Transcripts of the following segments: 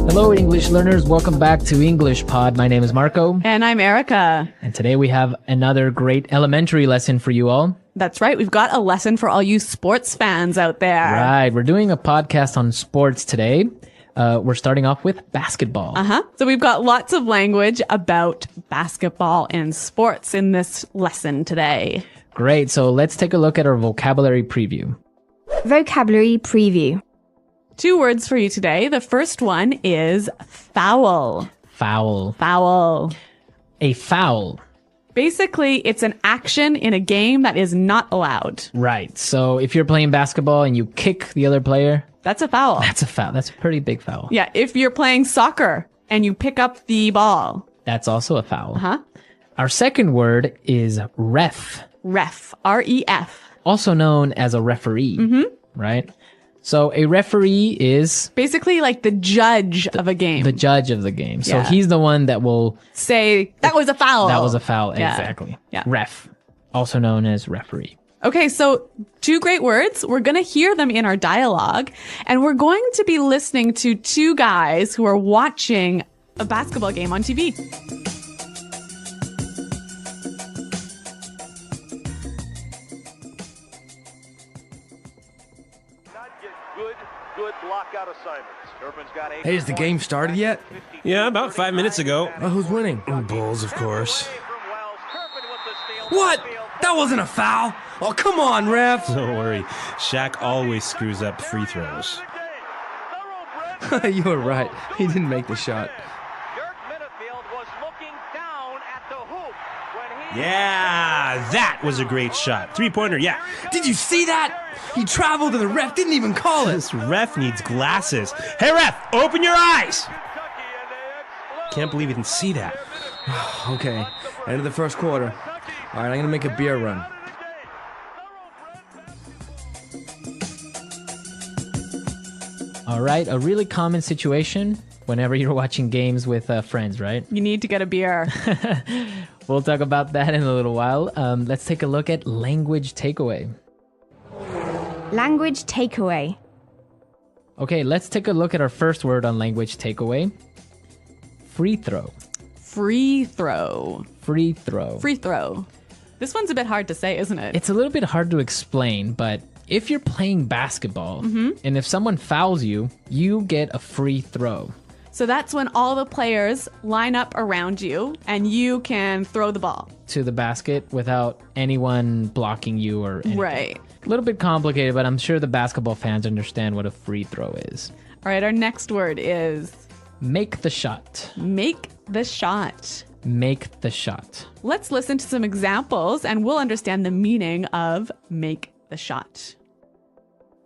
Hello, English learners. Welcome back to English Pod. My name is Marco. And I'm Erica. And today we have another great elementary lesson for you all. That's right. We've got a lesson for all you sports fans out there. Right. We're doing a podcast on sports today. We're starting off with basketball. So we've got lots of language about basketball and sports in this lesson today. Great. So let's take a look at our vocabulary preview. Vocabulary preview. 2 words for you today. The first one is foul. Foul. Foul. A foul. Basically, it's an action in a game that is not allowed. Right. So if you're playing basketball and you kick the other player, That's a foul. that's a foul. That's a pretty big foul. Yeah, if you're playing soccer and you pick up the ball. That's also a foul. Huh? Our second word is ref, Ref. R-E-F. also known as a referee. Right? So a referee is Basically like the judge of a game. the judge of the game. So Yeah. he's the one that will, Say, that was a foul. that was a foul. Yeah. Exactly. Yeah. Ref, also known as referee. Okay, so 2 great words. We're going to hear them in our dialogue, and we're going to be listening to 2 guys who are watching a basketball game on TV. Good lockout assignments. Durbin's got 8. Hey, has the game started yet? Yeah, about 5 minutes ago. Who's winning? Bulls, of course. What? That wasn't a foul. Oh, come on, ref. Don't worry. Shaq always screws up free throws. You were right. He didn't make the shot. Dirk Minifield was looking down at the hoop when he Yeah, that was a great shot. 3-pointer, yeah. Did you see that? He traveled and the ref didn't even call it. This ref needs glasses. Hey, ref, open your eyes. Kentucky and they explode. Can't believe you didn't see that. Okay, end of the first quarter. All right, I'm gonna make a beer run. All right. A really common situation whenever you're watching games with friends, right? You need to get a beer. We'll talk about that in a little while. Let's take a look at language takeaway. Language takeaway. Okay, let's take a look at our first word on language takeaway. Free throw. Free throw. Free throw. Free throw. This one's a bit hard to say, isn't it? It's a little bit hard to explain, but if you're playing basketball and if someone fouls you, you get a free throw. So that's when all the players line up around you and you can throw the ball. To the basket without anyone blocking you or anything. Right. A little bit complicated, but I'm sure the basketball fans understand what a free throw is. All right, our next word is Make the shot. make the shot. Make the shot. Let's listen to some examples and we'll understand the meaning of make the shot.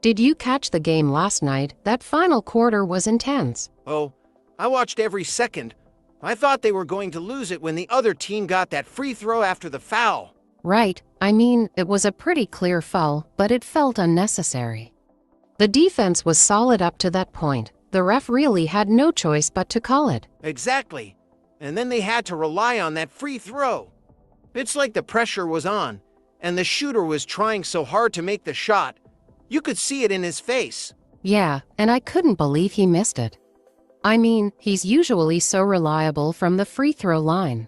Did you catch the game last night? That final quarter was intense. Oh, I watched every second. I thought they were going to lose it when the other team got that free throw after the foul. Right. I mean, it was a pretty clear foul, but it felt unnecessary. The defense was solid up to that point. The ref really had no choice but to call it. Exactly. And then they had to rely on that free throw. It's like the pressure was on, and the shooter was trying so hard to make the shot. You could see it in his face. Yeah, and I couldn't believe he missed it. I mean, he's usually so reliable from the free throw line.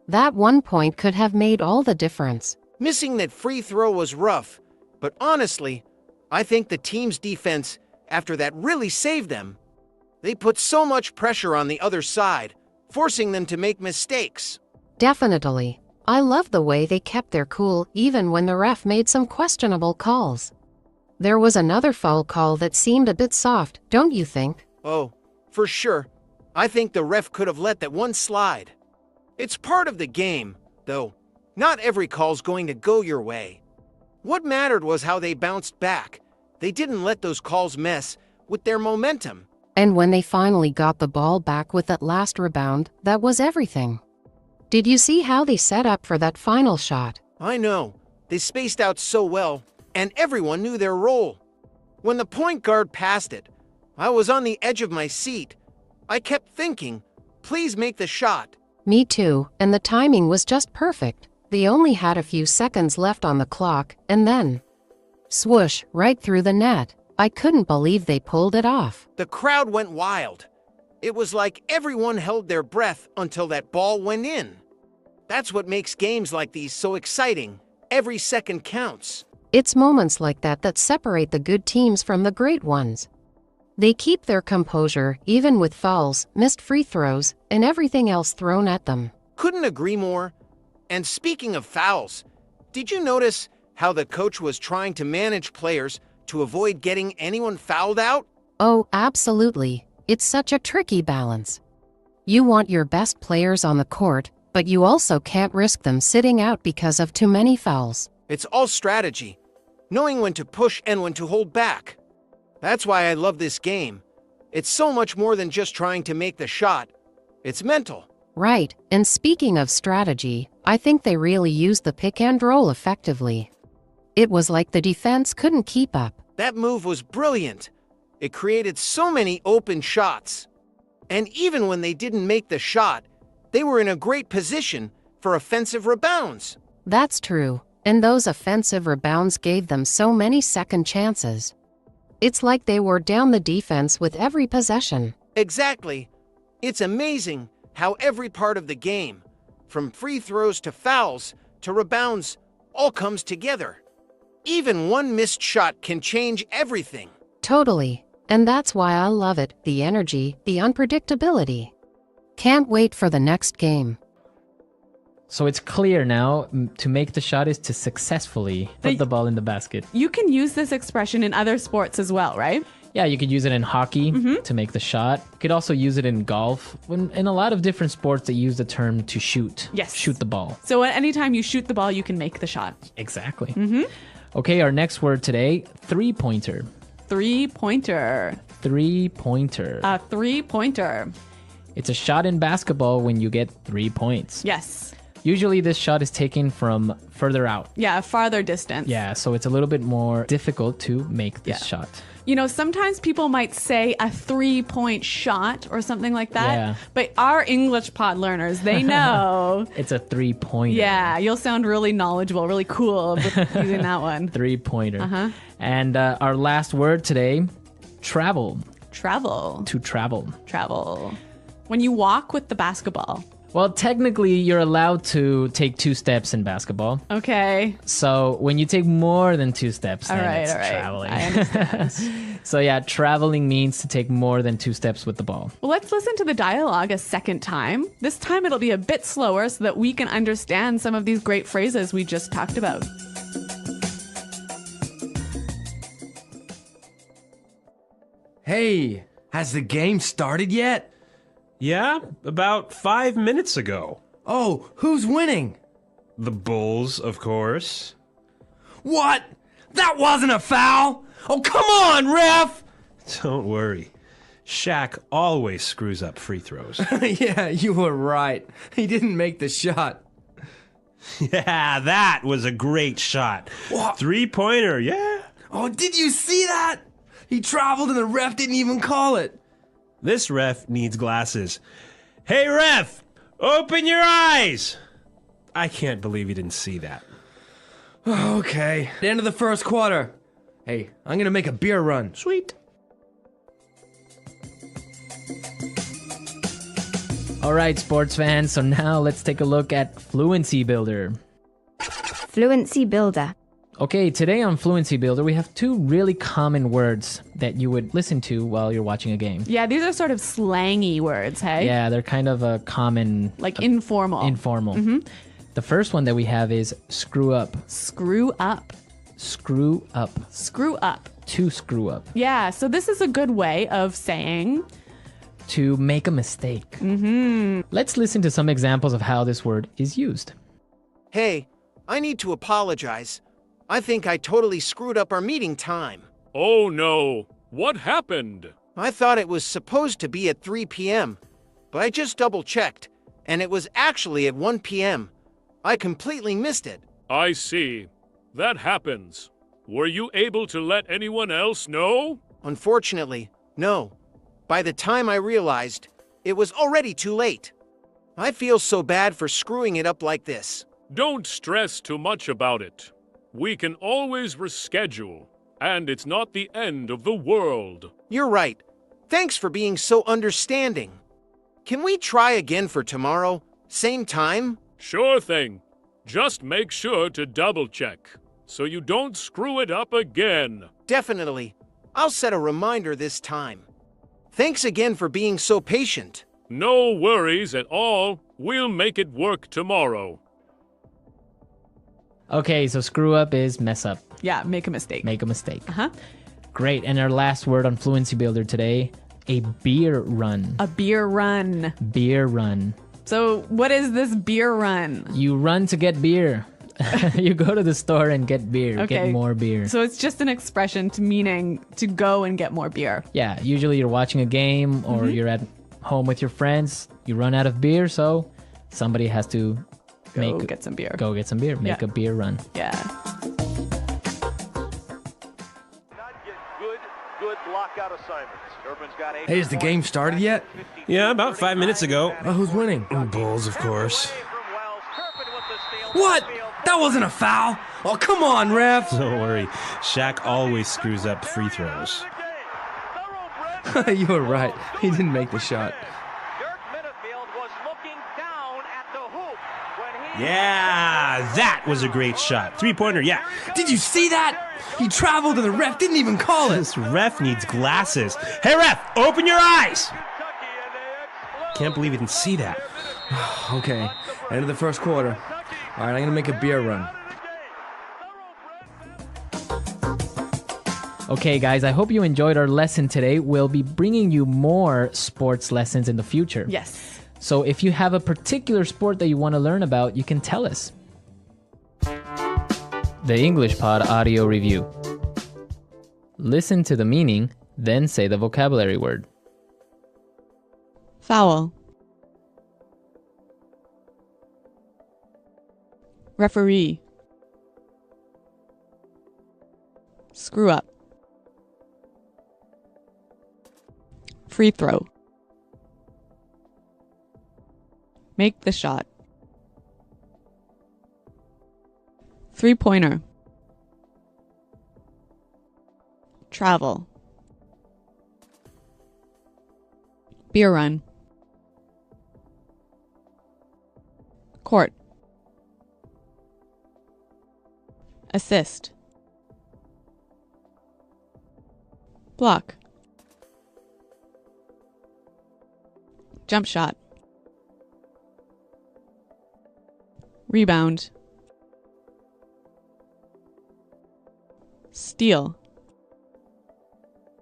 That 1 point could have made all the difference. Missing that free throw was rough, but honestly, I think the team's defense after that really saved them. They put so much pressure on the other side, forcing them to make mistakes. Definitely. I love the way they kept their cool even when the ref made some questionable calls. There was another foul call that seemed a bit soft, don't you think? Oh, for sure. I think the ref could have let that one slide. It's part of the game, though. Not every call's going to go your way. What mattered was how they bounced back. They didn't let those calls mess with their momentum. And when they finally got the ball back with that last rebound, that was everything. Did you see how they set up for that final shot? I know. They spaced out so well, and everyone knew their role. When the point guard passed it, I was on the edge of my seat. I kept thinking, please make the shot. Me too, and the timing was just perfect. They only had a few seconds left on the clock, and then swoosh, right through the net. I couldn't believe they pulled it off. The crowd went wild. It was like everyone held their breath until that ball went in. That's what makes games like these so exciting. Every second counts. It's moments like that that separate the good teams from the great ones. They keep their composure even with fouls, missed free throws, and everything else thrown at them. Couldn't agree more. And speaking of fouls, did you notice how the coach was trying to manage players to avoid getting anyone fouled out? Oh, absolutely. It's such a tricky balance. You want your best players on the court, but you also can't risk them sitting out because of too many fouls. It's all strategy, knowing when to push and when to hold back. That's why I love this game. It's so much more than just trying to make the shot. It's mental. Right, and speaking of strategy, I think they really used the pick and roll effectively. It was like the defense couldn't keep up. That move was brilliant. It created so many open shots. And even when they didn't make the shot, they were in a great position for offensive rebounds. That's true, and those offensive rebounds gave them so many second chances. It's like they wore down the defense with every possession. Exactly. It's amazing how every part of the game, from free throws to fouls to rebounds, all comes together. Even one missed shot can change everything. Totally. And that's why I love it, the energy, the unpredictability. Can't wait for the next game. So it's clear now, to make the shot is to successfully put the ball in the basket. You can use this expression in other sports as well, right? Yeah, you could use it in hockey to make the shot. You could also use it in golf. In a lot of different sports, they use the term to shoot. Yes. Shoot the ball. So anytime you shoot the ball, you can make the shot. Exactly. Okay, our next word today, three-pointer. Three-pointer. Three-pointer. A three-pointer. It's a shot in basketball when you get 3 points. Yes. Usually this shot is taken from further out. Yeah, a farther distance. Yeah, so it's a little bit more difficult to make this shot. You know, sometimes people might say a 3-point shot or something like that. Yeah. But our English pod learners, they know. It's a three-pointer. Yeah, you'll sound really knowledgeable, really cool with using that one. Three-pointer. And our last word today, travel. Travel. To travel. Travel. When you walk with the basketball. Well, technically, you're allowed to take 2 steps in basketball. Okay. So when you take more than 2 steps, then it's all right. traveling. I understand. So yeah, traveling means to take more than 2 steps with the ball. Well, let's listen to the dialogue a second time. This time it'll be a bit slower so that we can understand some of these great phrases we just talked about. Hey, has the game started yet? Yeah, about 5 minutes ago. Oh, who's winning? The Bulls, of course. What? That wasn't a foul! Oh, come on, ref! Don't worry. Shaq always screws up free throws. Yeah, you were right. He didn't make the shot. Yeah, that was a great shot. What? Three-pointer, yeah. Oh, did you see that? He traveled and the ref didn't even call it. This ref needs glasses. Hey, ref! Open your eyes! I can't believe you didn't see that. Okay. The end of the first quarter. Hey, I'm gonna make a beer run. Sweet. All right, sports fans, so now let's take a look at Fluency Builder. Fluency Builder. Okay, today on Fluency Builder, we have 2 really common words that you would listen to while you're watching a game. Yeah, these are sort of slangy words, hey? Yeah, they're kind of a common... Like informal. Informal. The first one that we have is screw up. Screw up. Screw up. Screw up. To screw up. Yeah, so this is a good way of saying... To make a mistake. Let's listen to some examples of how this word is used. Hey, I need to apologize. I think I totally screwed up our meeting time. Oh no, what happened? I thought it was supposed to be at 3 p.m., but I just double-checked, and it was actually at 1 p.m. I completely missed it. I see. That happens. Were you able to let anyone else know? Unfortunately, no. By the time I realized, it was already too late. I feel so bad for screwing it up like this. Don't stress too much about it. We can always reschedule, and it's not the end of the world. You're right. Thanks for being so understanding. Can we try again for tomorrow? Same time? Sure thing. Just make sure to double check so you don't screw it up again. Definitely. I'll set a reminder this time. Thanks again for being so patient. No worries at all. We'll make it work tomorrow. Okay, so screw up is mess up. Yeah, make a mistake. Make a mistake. Uh-huh. Great. And our last word on Fluency Builder today, a beer run. A beer run. Beer run. So what is this beer run? You run to get beer. You go to the store and get beer, get more beer. So it's just an expression to meaning to go and get more beer. Yeah, usually you're watching a game or you're at home with your friends. You run out of beer, so somebody has to Go get some beer. Go get some beer. Make a beer run. Yeah. Good lockout assignments. Urban's got 8 Hey, has the game started yet? Yeah, about 5 minutes ago. Who's winning? Bulls, of course. What? That wasn't a foul. Oh, come on, ref. Don't worry. Shaq always screws up free throws. You were right. He didn't make the shot. Dirk Minifield was looking down at the hoop when he Yeah, that was a great shot. Three-pointer, yeah. Did you see that? He traveled and the ref didn't even call it. This ref needs glasses. Hey, ref, open your eyes! Can't believe you didn't see that. Okay, end of the first quarter. All right, I'm gonna make a beer run. Okay, guys, I hope you enjoyed our lesson today. We'll be bringing you more sports lessons in the future. Yes. So if you have a particular sport that you want to learn about, you can tell us. The English Pod Audio Review. Listen to the meaning, then say the vocabulary word. Foul. Referee. Screw up. Free throw. Make the shot. Three-pointer. Travel. Beer run. Court. Assist. Block. Jump shot. Rebound. Steal.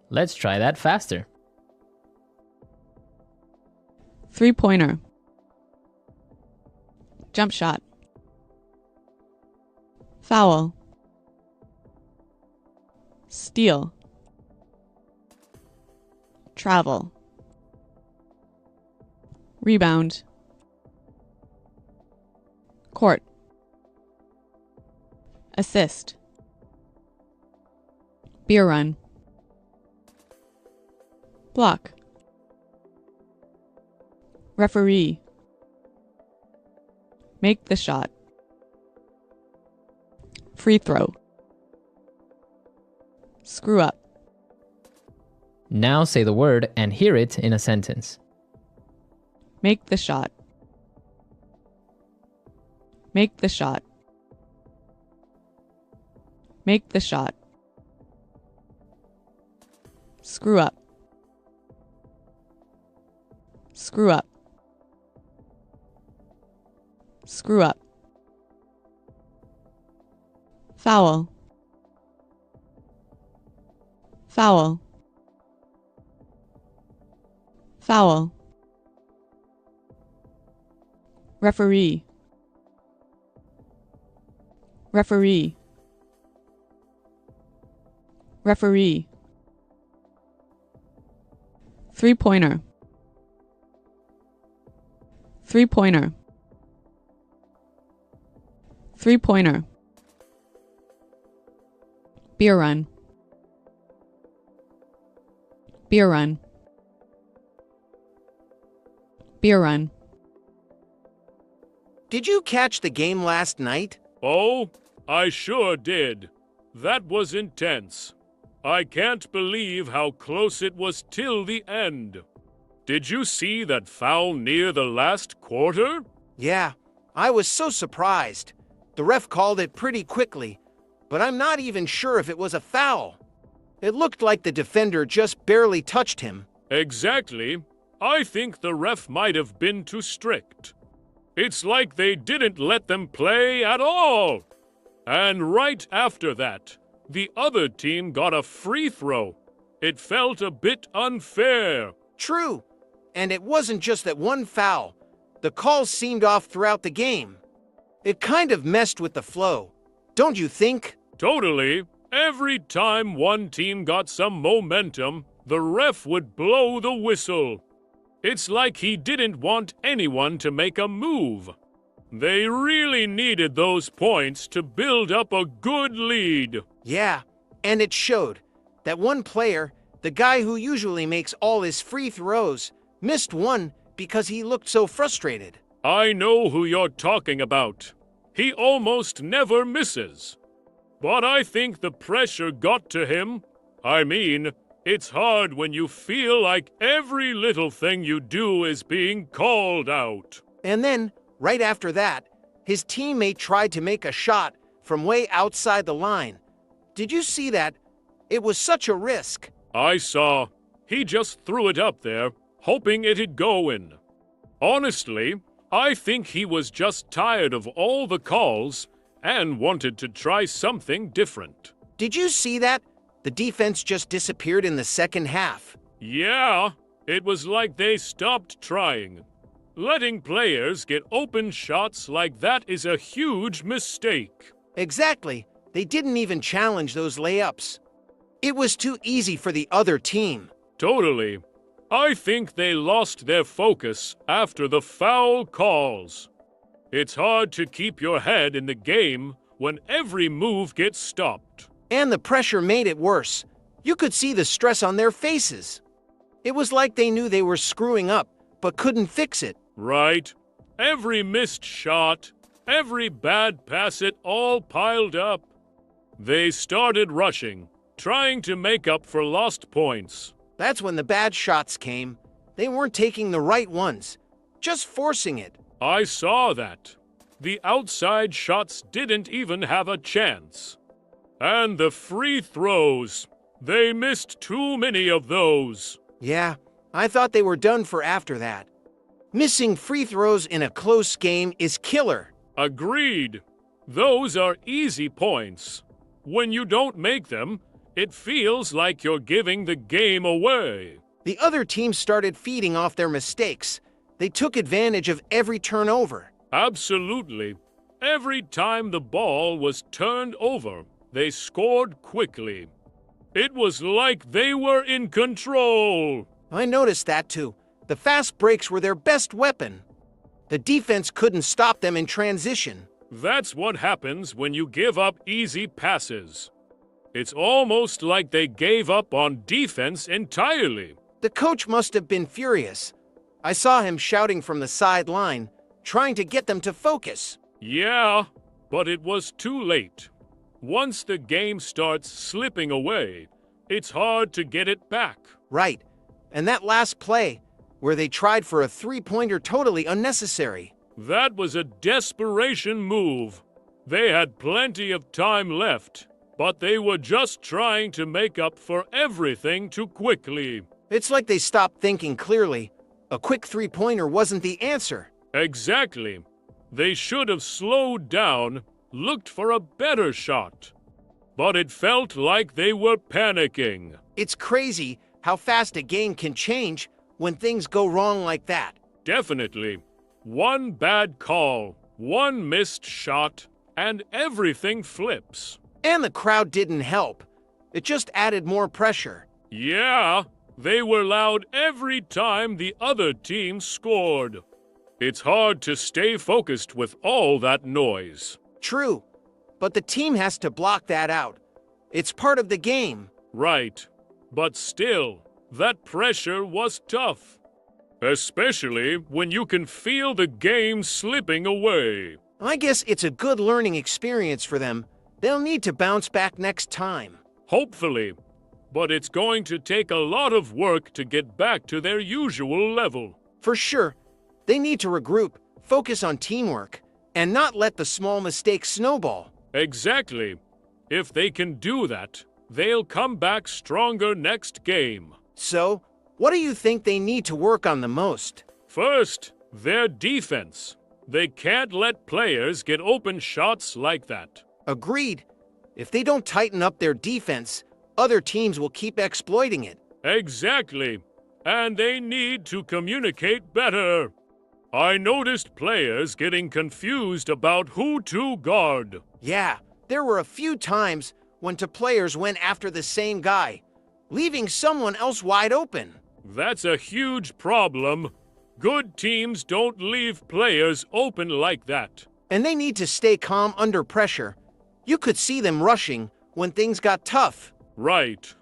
Let's try that faster. Three-pointer. Jump shot. Foul. Steal. Travel. Rebound. Court. Assist. Beer run. Block. Referee. Make the shot. Free throw. Screw up. Now say the word and hear it in a sentence. Make the shot. Make the shot. Make the shot. Screw up. Screw up. Screw up. Foul. Foul. Foul. Referee. Referee. Referee. Three-pointer. Three-pointer. Three-pointer. Beer run. Beer run. Beer run. Did you catch the game last night? Oh, I sure did. That was intense. I can't believe how close it was till the end. Did you see that foul near the last quarter? Yeah, I was so surprised. The ref called it pretty quickly, but I'm not even sure if it was a foul. It looked like the defender just barely touched him. Exactly. I think the ref might have been too strict. It's like they didn't let them play at all. And right after that, the other team got a free throw. It felt a bit unfair. True. And it wasn't just that one foul. The calls seemed off throughout the game. It kind of messed with the flow. Don't you think? Totally. Every time one team got some momentum, the ref would blow the whistle. It's like he didn't want anyone to make a move. They really needed those points to build up a good lead. Yeah, and it showed. That one player, the guy who usually makes all his free throws, missed one because he looked so frustrated. I know who you're talking about. He almost never misses. But I think the pressure got to him. I mean, it's hard when you feel like every little thing you do is being called out. And then, right after that, his teammate tried to make a shot from way outside the line. Did you see that? It was such a risk. I saw. He just threw it up there, hoping it'd go in. Honestly, I think he was just tired of all the calls and wanted to try something different. Did you see that? The defense just disappeared in the second half. Yeah, it was like they stopped trying. Letting players get open shots like that is a huge mistake. Exactly. They didn't even challenge those layups. It was too easy for the other team. Totally. I think they lost their focus after the foul calls. It's hard to keep your head in the game when every move gets stopped. And the pressure made it worse. You could see the stress on their faces. It was like they knew they were screwing up, but couldn't fix it. Right. Every missed shot, every bad pass, it all piled up. They started rushing, trying to make up for lost points. That's when the bad shots came. They weren't taking the right ones, just forcing it. I saw that. The outside shots didn't even have a chance. And the free throws. They missed too many of those. Yeah, I thought they were done for after that. Missing free throws in a close game is killer. Agreed. Those are easy points. When you don't make them, it feels like you're giving the game away. The other team started feeding off their mistakes. They took advantage of every turnover. Absolutely. Every time the ball was turned over, they scored quickly. It was like they were in control. I noticed that too. The fast breaks were their best weapon. The defense couldn't stop them in transition. That's what happens when you give up easy passes. It's almost like they gave up on defense entirely. The coach must have been furious. I saw him shouting from the sideline, trying to get them to focus. Yeah, but it was too late. Once the game starts slipping away, it's hard to get it back. Right. And that last play, where they tried for a three-pointer, totally unnecessary. That was a desperation move. They had plenty of time left, but they were just trying to make up for everything too quickly. It's like they stopped thinking clearly. A quick three-pointer wasn't the answer. Exactly. They should have slowed down, looked for a better shot. But it felt like they were panicking. It's crazy how fast a game can change when things go wrong like that. Definitely. One bad call, one missed shot, and everything flips. And the crowd didn't help. It just added more pressure. Yeah, they were loud every time the other team scored. It's hard to stay focused with all that noise. True, but the team has to block that out. It's part of the game. Right, but still, that pressure was tough. Especially when you can feel the game slipping away. I guess it's a good learning experience for them. They'll need to bounce back next time. Hopefully. but it's going to take a lot of work to get back to their usual level. For sure, they need to regroup, focus on teamwork, and not let the small mistakes snowball. Exactly. If they can do that, they'll come back stronger next game. So, what do you think they need to work on the most? First, their defense. They can't let players get open shots like that. Agreed. If they don't tighten up their defense, other teams will keep exploiting it. Exactly. And they need to communicate better. I noticed players getting confused about who to guard. Yeah, there were a few times when two players went after the same guy, leaving someone else wide open. That's a huge problem. Good teams don't leave players open like that. And they need to stay calm under pressure. You could see them rushing when things got tough. Right.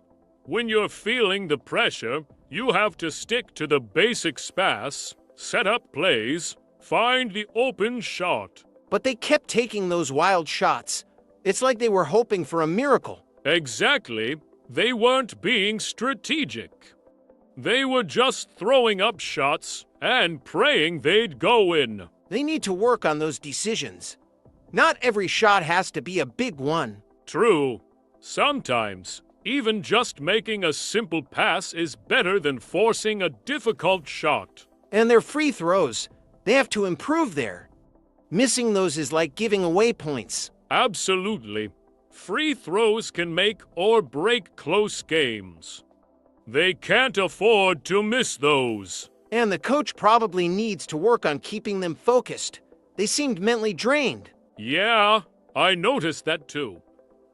When you're feeling the pressure, you have to stick to the basic pass, set up plays, find the open shot. But they kept taking those wild shots. It's like they were hoping for a miracle. Exactly. They weren't being strategic. They were just throwing up shots and praying they'd go in. They need to work on those decisions. Not every shot has to be a big one. True. Sometimes, even just making a simple pass is better than forcing a difficult shot. And their free throws, they have to improve there. Missing those is like giving away points. Absolutely. Free throws can make or break close games. They can't afford to miss those. And the coach probably needs to work on keeping them focused. They seemed mentally drained. Yeah, I noticed that too.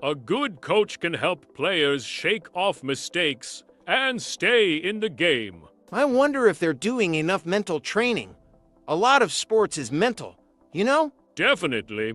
A good coach can help players shake off mistakes and stay in the game. I wonder if they're doing enough mental training. A lot of sports is mental, you know? Definitely.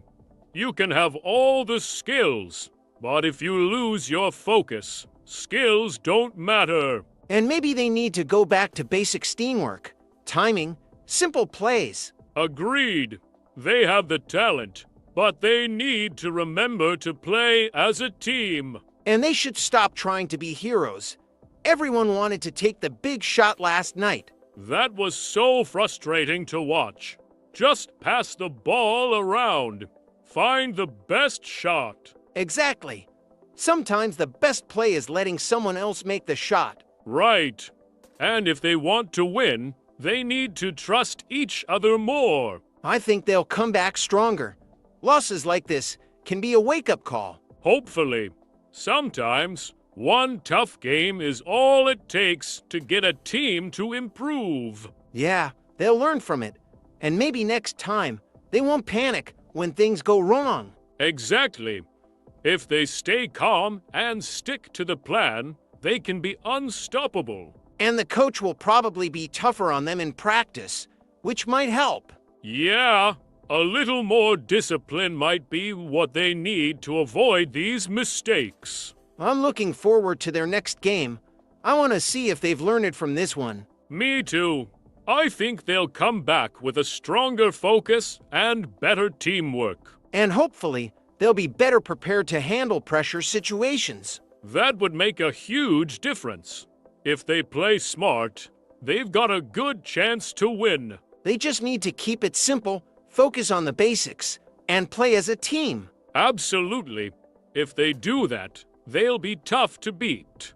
You can have all the skills, but if you lose your focus, skills don't matter. And maybe they need to go back to basic teamwork, timing, simple plays. Agreed. They have the talent, but they need to remember to play as a team. And they should stop trying to be heroes. Everyone wanted to take the big shot last night. That was so frustrating to watch. Just pass the ball around. Find the best shot. Exactly. Sometimes the best play is letting someone else make the shot. Right. And if they want to win, they need to trust each other more. I think they'll come back stronger. Losses like this can be a wake-up call. Hopefully. Sometimes, one tough game is all it takes to get a team to improve. Yeah, they'll learn from it. And maybe next time, they won't panic when things go wrong. Exactly. If they stay calm and stick to the plan, they can be unstoppable. And the coach will probably be tougher on them in practice, which might help. Yeah, a little more discipline might be what they need to avoid these mistakes. I'm looking forward to their next game. I want to see if they've learned from this one. Me too. I think they'll come back with a stronger focus and better teamwork. And hopefully, they'll be better prepared to handle pressure situations. That would make a huge difference. If they play smart, they've got a good chance to win. They just need to keep it simple, focus on the basics, and play as a team. Absolutely. If they do that, they'll be tough to beat.